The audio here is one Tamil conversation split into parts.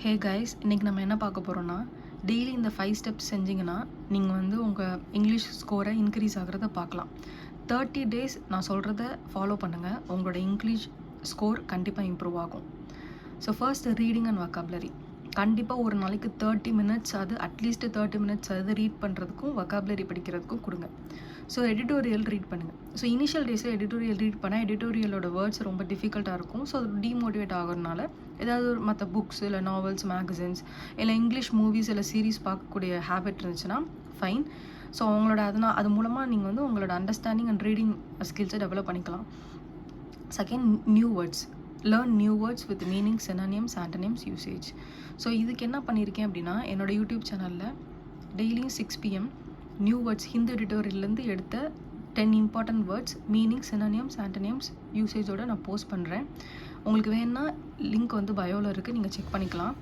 ஹே கைஸ், இன்றைக்கி நம்ம என்ன பார்க்க போகிறோன்னா, டெய்லி இந்த 5 ஸ்டெப்ஸ் செஞ்சிங்கன்னா நீங்கள் வந்து உங்கள் இங்கிலீஷ் ஸ்கோரை இன்க்ரீஸ் ஆகிறத பார்க்கலாம். 30 டேஸ் நான் சொல்கிறத ஃபாலோ பண்ணுங்கள், உங்களோட இங்கிலீஷ் ஸ்கோர் கண்டிப்பாக இம்ப்ரூவ் ஆகும். So first reading and vocabulary. கண்டிப்பாக ஒரு நாளைக்கு 30 மினிட்ஸ் அது அட்லீஸ்ட் 30 மினிட்ஸ் அது ரீட் பண்ணுறதுக்கும் வொக்காபுலரி படிக்கிறதுக்கும் கொடுங்க. ஸோ எடிட்டோரியல் ரீட் பண்ணுங்கள். ஸோ இனிஷியல் டேஸில் எடிட்டோரியல் ரீட் பண்ணால் எடிட்டோரியலோட வேர்ட்ஸ் ரொம்ப டிஃபிகல்ட்டாக இருக்கும். ஸோ அது டிமோட்டிவேட் ஆகிறதுனால ஏதாவது ஒரு மற்ற புக்ஸ் இல்லை நாவல்ஸ், மேகசின்ஸ் இல்லை இங்கிலீஷ் மூவிஸ் இல்லை சீரீஸ் பார்க்கக்கூடிய ஹேபிட் இருந்துச்சுன்னா ஃபைன். ஸோ அவங்களோட அது மூலமாக நீங்கள் வந்து உங்களோட அண்டர்ஸ்டாண்டிங் அண்ட் ரீடிங் ஸ்கில்ஸை டெவலப் பண்ணிக்கலாம். Second, new words. Learn new words with meaning, synonyms, antonyms, usage. So இதுக்கு என்ன பண்ணியிருக்கேன் அப்படின்னா, என்னோடய யூடியூப் சேனலில் டெய்லியும் 6 PM நியூ வேர்ட்ஸ் ஹிந்து எடிட்டோரியல்லேருந்து எடுத்த 10 important words, meaning, synonyms, antonyms, யூசேஜோடு நான் போஸ்ட் பண்ணுறேன். உங்களுக்கு வேணுன்னா லிங்க் வந்து பயோவில் இருக்குது, நீங்கள் செக் பண்ணிக்கலாம்.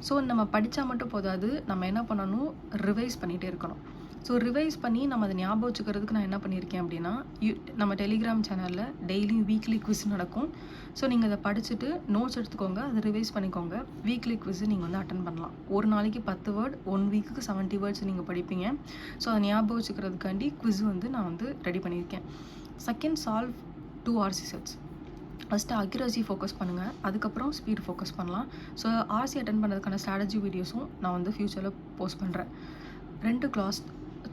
ஸோ நம்ம படித்தா மட்டும் போதாது, நம்ம என்ன பண்ணணும், ரிவைஸ் பண்ணிகிட்டே இருக்கணும். ஸோ ரிவைஸ் பண்ணி நம்ம அதை ஞாபகம் வச்சுக்கிறதுக்கு நான் என்ன பண்ணியிருக்கேன் அப்படின்னா, நம்ம டெலிகிராம் சேனலில் டெய்லியும் வீக்லி குவிஸ் நடக்கும். ஸோ நீங்கள் அதை படிச்சுட்டு நோட்ஸ் எடுத்துக்கோங்க, அதை ரிவைஸ் பண்ணிக்கோங்க. வீக்லி குவிஸ் நீங்கள் வந்து அட்டன் பண்ணலாம். ஒரு நாளைக்கு 10 வேர்ட், 1 வீக்குக்கு 70 வேர்ட்ஸ் நீங்கள் படிப்பீங்க. ஸோ அதை ஞாபகம் வச்சுக்கிறதுக்காண்டி குவிஸ் வந்து நான் வந்து ரெடி பண்ணியிருக்கேன். Second, solve 2 RC sets. First accuracy focus பண்ணுங்கள், அதுக்கப்புறம் ஸ்பீட் ஃபோக்கஸ் பண்ணலாம். ஸோ ஆர்சி அட்டன் பண்ணுறதுக்கான ஸ்ட்ராட்டஜி வீடியோஸும் நான் வந்து ஃப்யூச்சரில் போஸ்ட் பண்ணுறேன். 2 கிளாஸ்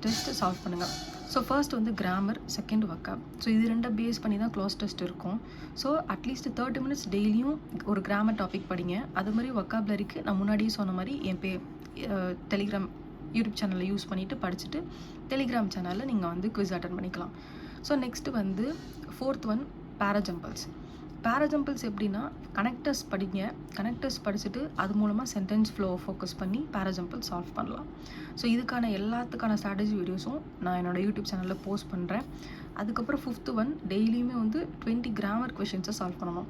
டெஸ்ட்டு சால்வ் பண்ணுங்கள். ஸோ ஃபர்ஸ்ட் வந்து கிராமர், செகண்ட் வொக்காப். ஸோ இது 2 பேஸ் பண்ணி தான் க்ளாஸ் டெஸ்ட் இருக்கும். ஸோ அட்லீஸ்ட் 30 மினிட்ஸ் டெய்லியும் ஒரு கிராமர் டாபிக் படிங்க. அது மாதிரி வொக்காபுலரிக்கு நான் முன்னாடியே சொன்ன மாதிரி என் டெலிகிராம் யூடியூப் சேனலில் யூஸ் பண்ணிவிட்டு படிச்சுட்டு டெலிகிராம் சேனலில் நீங்கள் வந்து குவிஸ் அட்டன் பண்ணிக்கலாம். ஸோ நெக்ஸ்ட்டு வந்து 4th ஒன், பேராஜம்பிள்ஸ். பேராஜம்பிள்ஸ் எப்படின்னா, கனெக்டர்ஸ் படிங்க. கனெக்டர்ஸ் படிச்சுட்டு அது மூலமாக சென்டென்ஸ் ஃப்ளோவை ஃபோக்கஸ் பண்ணி பேராஜம்பிள் சால்வ் பண்ணலாம். ஸோ இதுக்கான எல்லாத்துக்கான ஸ்ட்ராட்டஜி வீடியோஸும் நான் என்னோடய யூடியூப் சேனலில் போஸ்ட் பண்ணுறேன். அதுக்கப்புறம் 5th ஒன், டெய்லியுமே வந்து 20 கிராமர் கொஷின்ஸை சால்வ் பண்ணணும்.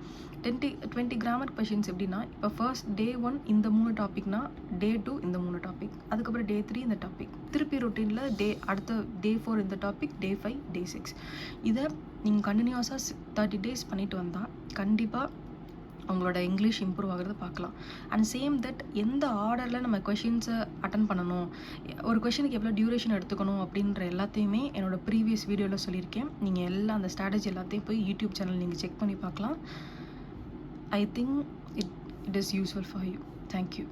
20 கிராமர் கொஷின்ஸ் எப்படின்னா, இப்போ ஃபர்ஸ்ட் டே 1 இந்த 3 டாபிக்னா, டே 2 இந்த 3 டாபிக், அதுக்கப்புறம் டே 3 இந்த டாபிக், திருப்பி ரொட்டீனில் அடுத்த டே 4 இந்த டாபிக், டே 5, டே 6. இதை நீங்கள் கண்டினியூஸாக 30 டேஸ் பண்ணிட்டு வந்தால் கண்டிப்பாக அவங்களோட இங்கிலீஷ் இம்ப்ரூவ் ஆகிறத பார்க்கலாம். அண்ட் சேம் தட் எந்த ஆர்டரில் நம்ம கொஷின்ஸை அட்டன் பண்ணணும், ஒரு கொஷனுக்கு எவ்வளோ டியூரேஷன் எடுத்துக்கணும் அப்படின்ற எல்லாத்தையுமே என்னோட ப்ரீவியஸ் வீடியோவில் சொல்லியிருக்கேன். நீங்கள் எல்லாம் அந்த ஸ்ட்ராட்டஜி எல்லாத்தையும் போய் யூடியூப் சேனல் நீங்கள் செக் பண்ணி பார்க்கலாம். I think it is useful for you. Thank you.